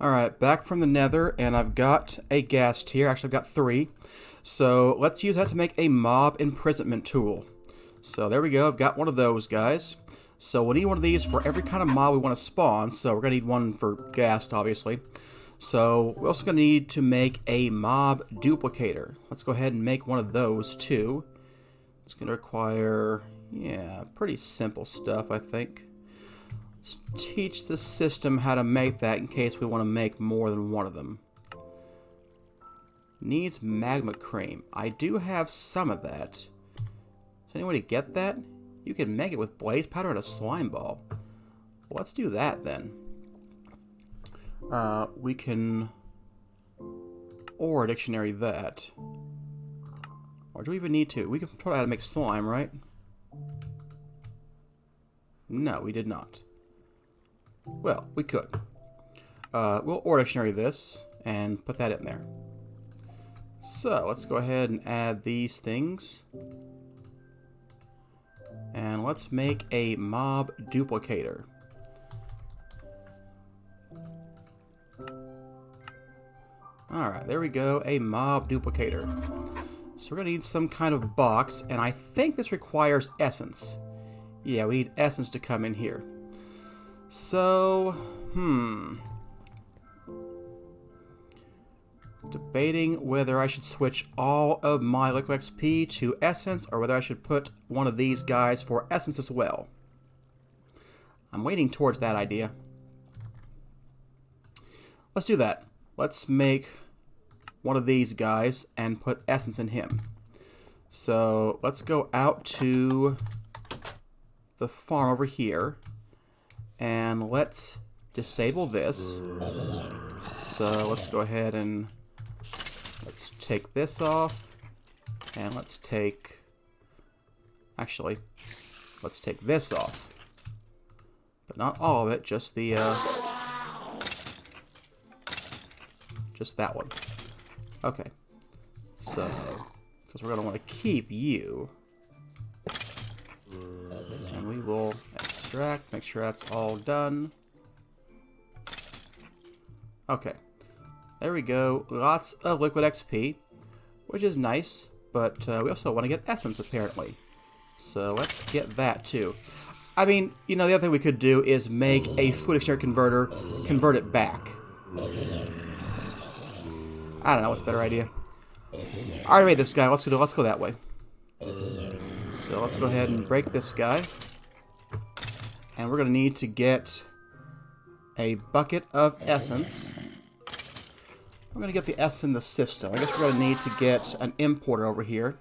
Alright, back from the nether, and I've got a ghast here. Actually, I've got 3. So let's use that to make a mob imprisonment tool. So there we go. I've got one of those guys. So we'll need one of these for every kind of mob we want to spawn. So we're going to need one for ghast, obviously. So we're also going to need to make a mob duplicator. Let's go ahead and make one of those too. It's going to require, yeah, pretty simple stuff, I think. Let's teach the system how to make that in case we want to make more than one of them. Needs magma cream. I do have some of that. Does anybody get that? You can make it with blaze powder and a slime ball. Well, let's do that then. We can ore dictionary that. Or do we even need to? We can try how to make slime, right? No, we did not. Well, we could. We'll ore dictionary this and put that in there. So let's go ahead and add these things. And let's make a mob duplicator. Alright, there we go, a mob duplicator. So we're going to need some kind of box, and I think this requires essence. Yeah, we need essence to come in here. So, debating whether I should switch all of my liquid XP to essence, or whether I should put one of these guys for essence as well. I'm waiting towards that idea. Let's do that. Let's make one of these guys and put essence in him. So let's go out to the farm over here and let's disable this. So let's go ahead and let's take this off, and let's take, actually, let's take this off, but not all of it, just the, just that one. Okay, so, because we're going to want to keep you, and we will extract, make sure that's all done. Okay. There we go. Lots of liquid XP, which is nice, but we also want to get essence, apparently. So let's get that, too. I mean, you know, the other thing we could do is make a food extract converter, convert it back. I don't know what's a better idea. I already made this guy. Let's go that way. So let's go ahead and break this guy. And we're going to need to get a bucket of essence. I'm going to get the S in the system. I guess we're going to need to get an importer over here.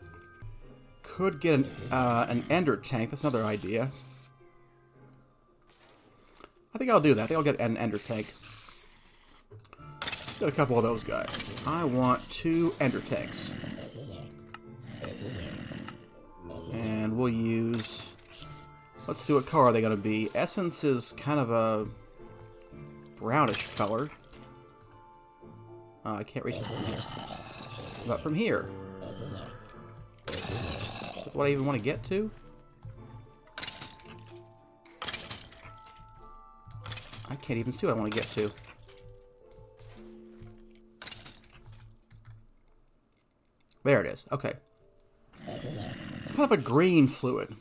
Could get an ender tank. That's another idea. I think I'll do that. I think I'll get an ender tank. Let's get a couple of those guys. I want 2 ender tanks. And we'll use... Let's see what color are they going to be. Essence is kind of a brownish color. I can't reach it from here. But from here. That's what I even want to get to? I can't even see what I want to get to. There it is. Okay. It's kind of a green fluid.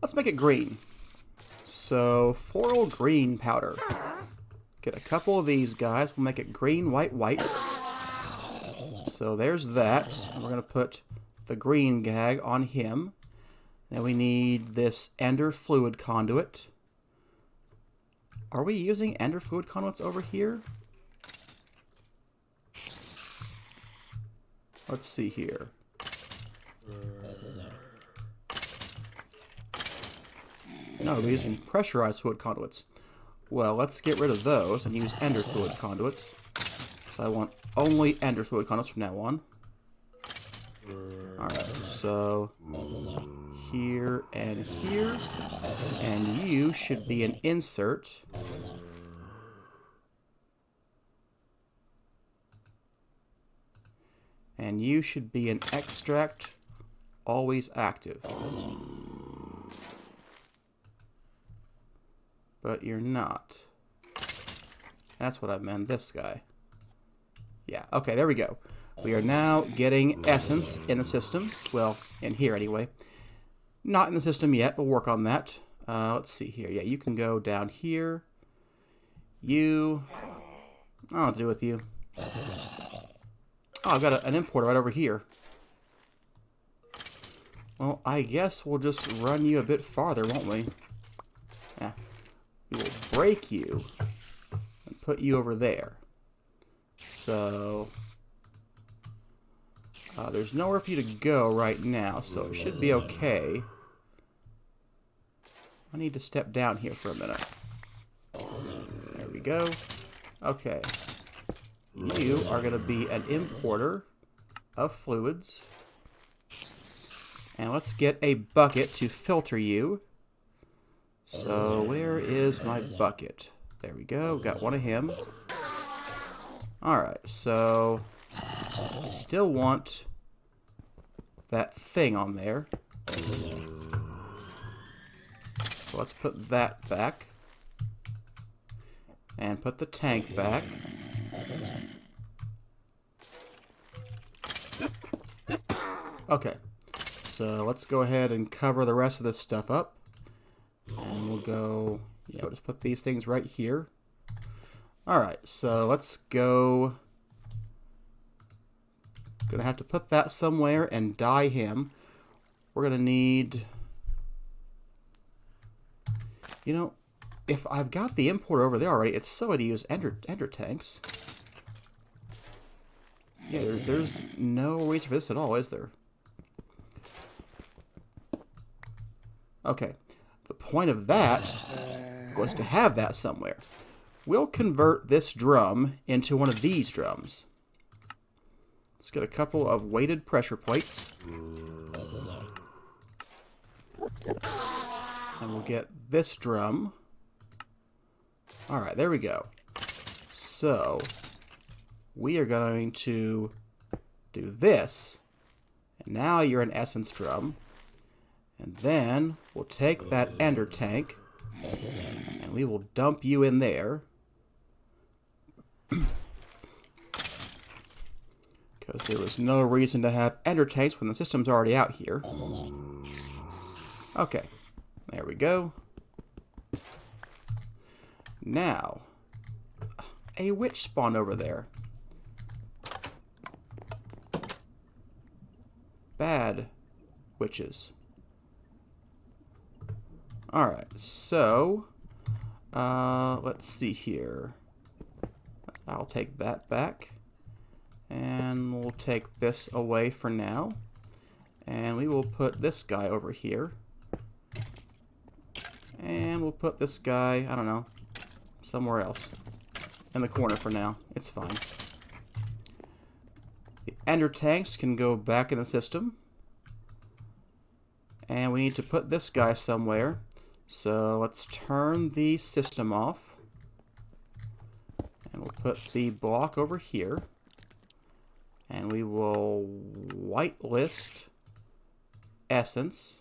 Let's make it green. So, floral green powder. Get a couple of these guys. We'll make it green, white, white. So there's that. And we're going to put the green gag on him. Now we need this ender fluid conduit. Are we using ender fluid conduits over here? Let's see here. No, we're using pressurized fluid conduits. Well, let's get rid of those and use ender fluid conduits. So I want only ender fluid conduits from now on. Alright, so here and here. And you should be an insert. And you should be an extract, always active. But you're not. That's what I meant. This guy. Yeah, okay, there we go. We are now getting essence in the system. Well, in here anyway. Not in the system yet. We'll work on that. Let's see here. Yeah, you can go down here. You... I don't know what to do with you. Oh, I've got an importer right over here. Well, I guess we'll just run you a bit farther, won't we? Yeah. We will break you and put you over there. So... there's nowhere for you to go right now, so it should be okay. I need to step down here for a minute. There we go. Okay. You are going to be an importer of fluids. And let's get a bucket to filter you. So where is my bucket? There we go. Got one of him. Alright, so I still want that thing on there. So let's put that back. And put the tank back. Okay. So let's go ahead and cover the rest of this stuff up. And we'll go, yeah, we'll just put these things right here. Alright, so let's go. Gonna have to put that somewhere and dye him. We're gonna need, you know, if I've got the importer over there already, it's silly to use ender tanks. Yeah, there's no reason for this at all, is there? Okay, the point of that was to have that somewhere. We'll convert this drum into one of these drums. Let's get a couple of weighted pressure plates. And we'll get this drum. Alright, there we go. So, we are going to do this. And now you're an essence drum. And then we'll take that ender tank. And we will dump you in there. Because there was no reason to have ender tanks when the system's already out here. Okay, there we go. Now, a witch spawned over there. Bad witches. Alright, so, let's see here. I'll take that back. And we'll take this away for now. And we will put this guy over here. And we'll put this guy, I don't know, somewhere else. In the corner for now. It's fine. The ender tanks can go back in the system. And we need to put this guy somewhere. So let's turn the system off. And we'll put the block over here. And we will whitelist essence.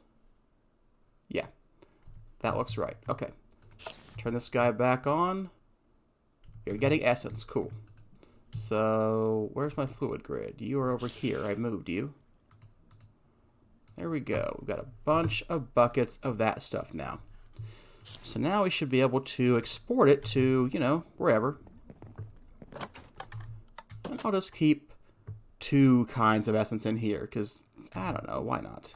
Yeah, that looks right. Okay. Turn this guy back on. You're getting essence. Cool. So, where's my fluid grid? You are over here. I moved you. There we go. We've got a bunch of buckets of that stuff now. So now we should be able to export it to, you know, wherever. And I'll just keep 2 kinds of essence in here, because, I don't know, why not?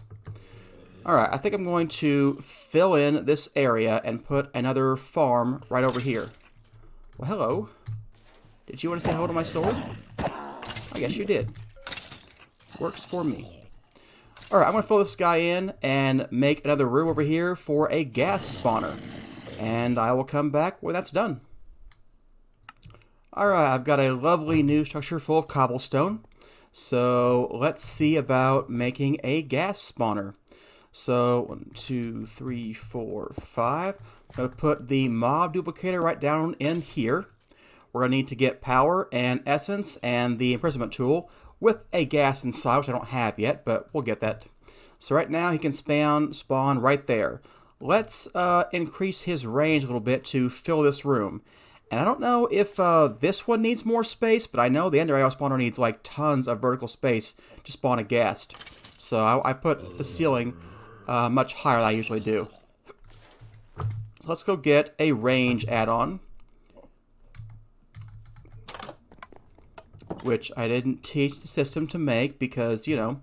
Alright, I think I'm going to fill in this area and put another farm right over here. Well, hello. Did you want to say hello to my sword? I guess you did. Works for me. Alright, I'm going to fill this guy in and make another room over here for a gas spawner. And I will come back when that's done. Alright, I've got a lovely new structure full of cobblestone. So let's see about making a gas spawner. So 1, 2, 3, 4, 5. I'm going to put the mob duplicator right down in here. We're going to need to get power and essence and the imprisonment tool with a gas inside, which I don't have yet, but we'll get that. So right now he can spawn right there. Let's increase his range a little bit to fill this room. And I don't know if this one needs more space, but I know the Ender IO spawner needs like tons of vertical space to spawn a ghast. So I put the ceiling much higher than I usually do. So let's go get a range add-on, which I didn't teach the system to make because, you know,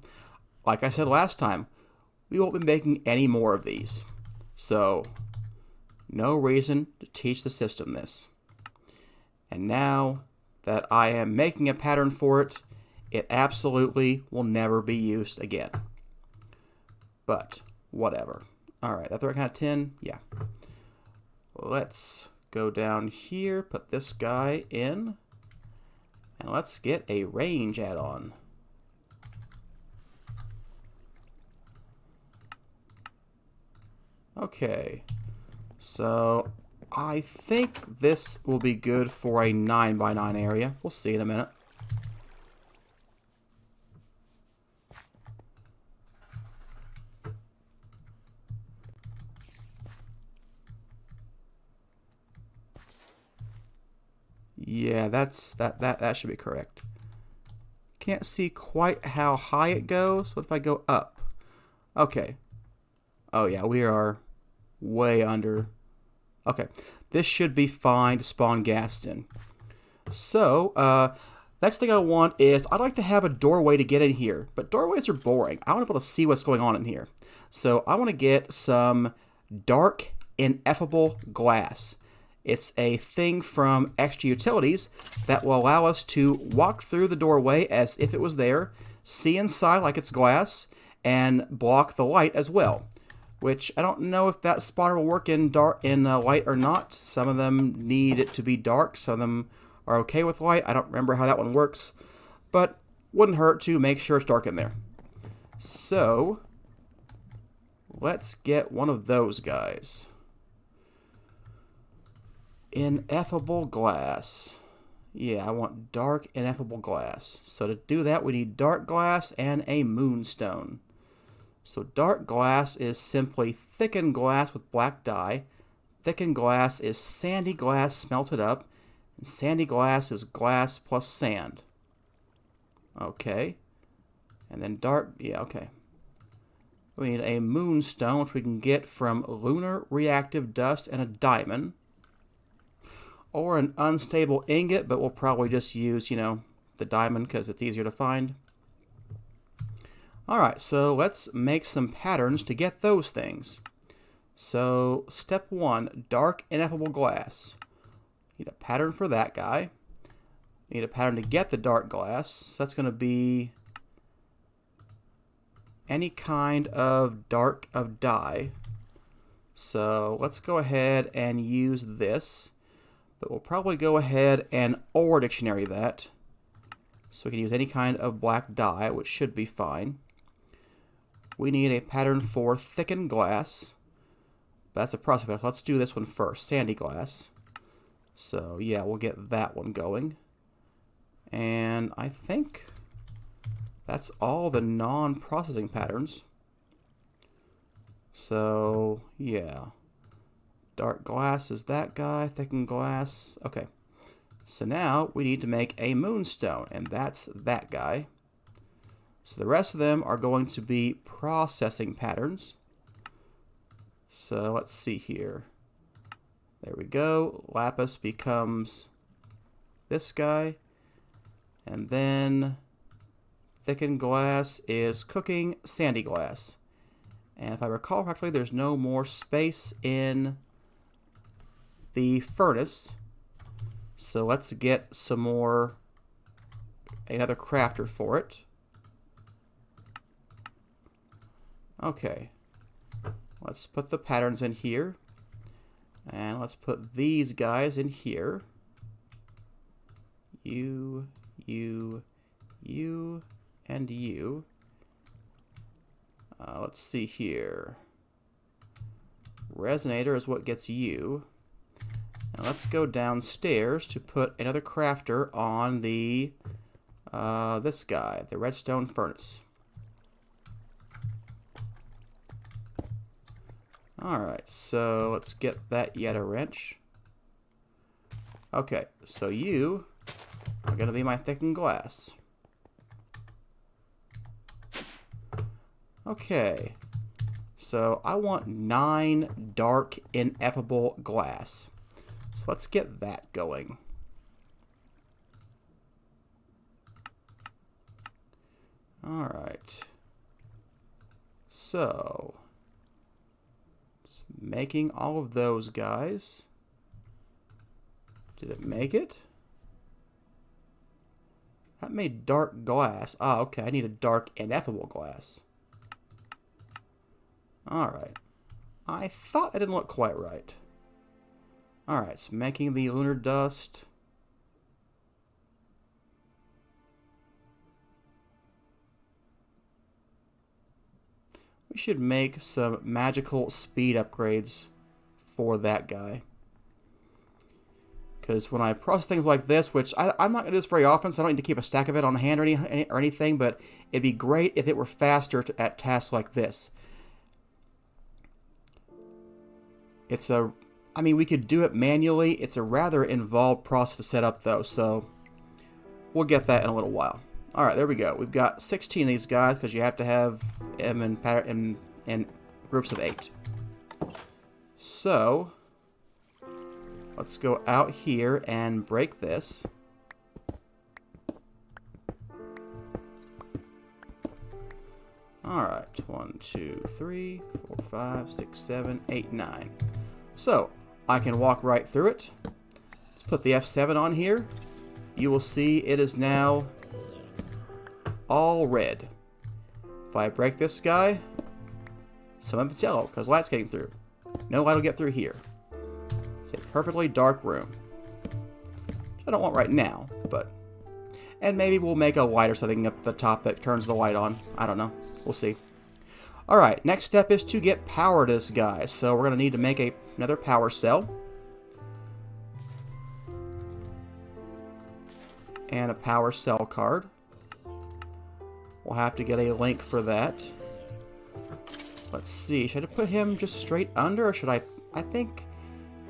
like I said last time, we won't be making any more of these. So, no reason to teach the system this. And now that I am making a pattern for it, it absolutely will never be used again. But, whatever. Alright, that's the right kind of tin? Yeah. Let's go down here, put this guy in, and let's get a range add-on. Okay, so I think this will be good for a 9x9 area. We'll see in a minute. Yeah, that should be correct. Can't see quite how high it goes. What if I go up? Okay. Oh yeah, we are way under. Okay, this should be fine to spawn ghast in. So, next thing I want is I'd like to have a doorway to get in here, but doorways are boring. I want to be able to see what's going on in here. So I want to get some dark ineffable glass. It's a thing from Extra Utilities that will allow us to walk through the doorway as if it was there, see inside like it's glass, and block the light as well. Which I don't know if that spawner will work in light or not. Some of them need it to be dark. Some of them are okay with light. I don't remember how that one works, but wouldn't hurt to make sure it's dark in there. So let's get one of those guys. Ineffable glass. Yeah, I want dark ineffable glass. So to do that, we need dark glass and a moonstone. So dark glass is simply thickened glass with black dye. Thickened glass is sandy glass smelted up. And sandy glass is glass plus sand. Okay. And then dark, yeah, okay. We need a moonstone, which we can get from lunar reactive dust and a diamond. Or an unstable ingot, but we'll probably just use, you know, the diamond because it's easier to find. Alright, so let's make some patterns to get those things. So, step 1, dark ineffable glass. Need a pattern for that guy. Need a pattern to get the dark glass. So that's going to be any kind of dark of dye. So, let's go ahead and use this. But we'll probably go ahead and OR dictionary that. So we can use any kind of black dye, which should be fine. We need a pattern for thickened glass. That's a prospect. Let's do this one first. Sandy glass. So yeah, we'll get that one going. And I think that's all the non-processing patterns. So yeah. Dark glass is that guy. Thickened glass. Okay. So now we need to make a moonstone, and that's that guy. So the rest of them are going to be processing patterns. So let's see here. There we go. Lapis becomes this guy. And then thickened glass is cooking sandy glass. And if I recall correctly, there's no more space in the furnace. So let's get some more, another crafter for it. Okay, let's put the patterns in here, and let's put these guys in here. You, and you. Let's see here. Resonator is what gets you. Now let's go downstairs to put another crafter on the this guy, the redstone furnace. Alright, so let's get that Yeta wrench. Okay, so you are going to be my thickened glass. Okay, so I want 9 dark ineffable glass. So let's get that going. Alright. So, it's making all of those guys. Did it make it? That made dark glass. Ah, okay, I need a dark ineffable glass. Alright. I thought that didn't look quite right. Alright, so making the lunar dust. We should make some magical speed upgrades for that guy. Because when I process things like this, which I'm not going to do this very often, so I don't need to keep a stack of it on hand or anything, but it'd be great if it were faster at tasks like this. I mean, we could do it manually. It's a rather involved process to set up, though, so we'll get that in a little while. Alright, there we go. We've got 16 of these guys, because you have to have them in groups of 8. So, let's go out here and break this. Alright, 1, 2, 3, 4, 5, 6, 7, 8, 9. So, I can walk right through it. Let's put the F7 on here. You will see it is now all red. If I break this guy, some of it's yellow because light's getting through. No light will get through here. It's a perfectly dark room. I don't want right now, but... And maybe we'll make a light or something up the top that turns the light on. I don't know. We'll see. Alright, next step is to get power to this guy. So we're going to need to make another power cell. And a power cell card. We'll have to get a link for that. Let's see. Should I put him just straight under, or should I think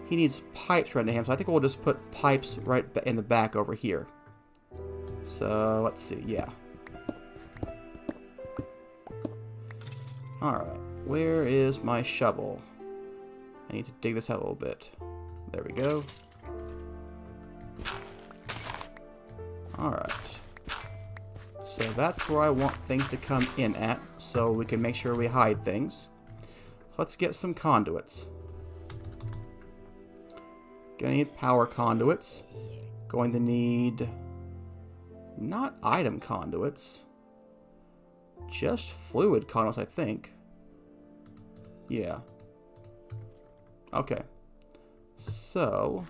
he needs pipes right to him. So I think we'll just put pipes right in the back over here. So let's see. Yeah. Alright. Where is my shovel? I need to dig this out a little bit. There we go. Alright. So that's where I want things to come in at, so we can make sure we hide things. Let's get some conduits. Gonna need power conduits. Going to need... not item conduits. Just fluid conduits, I think. Yeah. Okay. So...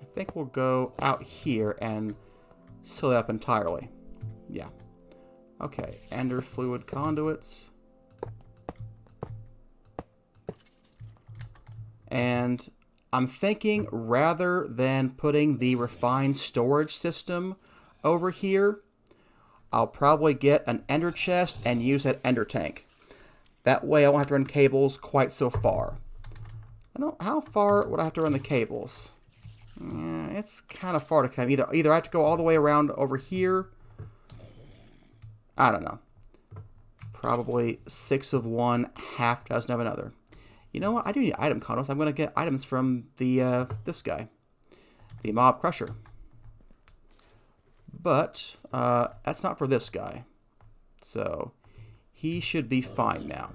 I think we'll go out here and seal it up entirely. Yeah. Okay, ender fluid conduits. And I'm thinking rather than putting the refined storage system over here, I'll probably get an ender chest and use that ender tank. That way I won't have to run cables quite so far. How far would I have to run the cables? It's kind of far to come. Either I have to go all the way around over here. I don't know. Probably 6 of one, half dozen of another. You know what? I do need item condos. I'm going to get items from the this guy, the Mob Crusher. But that's not for this guy. So he should be fine now.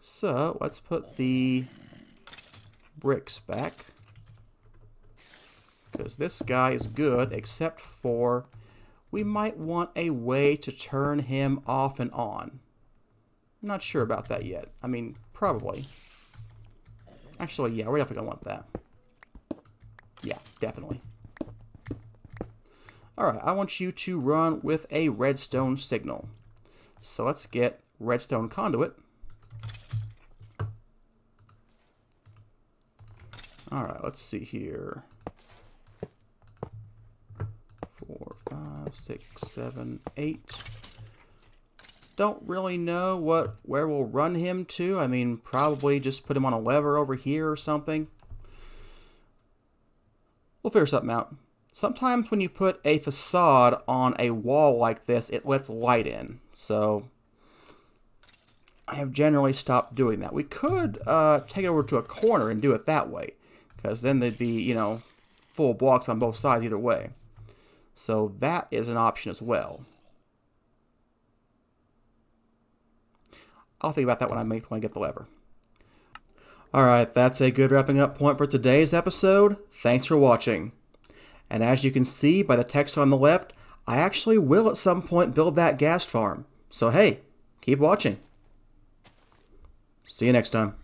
So let's put the bricks back. Because this guy is good, except for we might want a way to turn him off and on. I'm not sure about that yet. I mean, probably. Actually, yeah, we're definitely going to want that. Yeah, definitely. Alright, I want you to run with a redstone signal. So let's get redstone conduit. Alright, let's see here. 4, 5, 6, 7, 8. don't really know where we'll run him to. I mean, probably just put him on a lever over here or something. We'll figure something out. Sometimes when you put a facade on a wall like this, it lets light in. So I have generally stopped doing that. We could take it over to a corner and do it that way, because then there'd be, you know, full blocks on both sides either way. So that is an option as well. I'll think about that when I get the lever. Alright, that's a good wrapping up point for today's episode. Thanks for watching. And as you can see by the text on the left, I actually will at some point build that gas farm. So hey, keep watching. See you next time.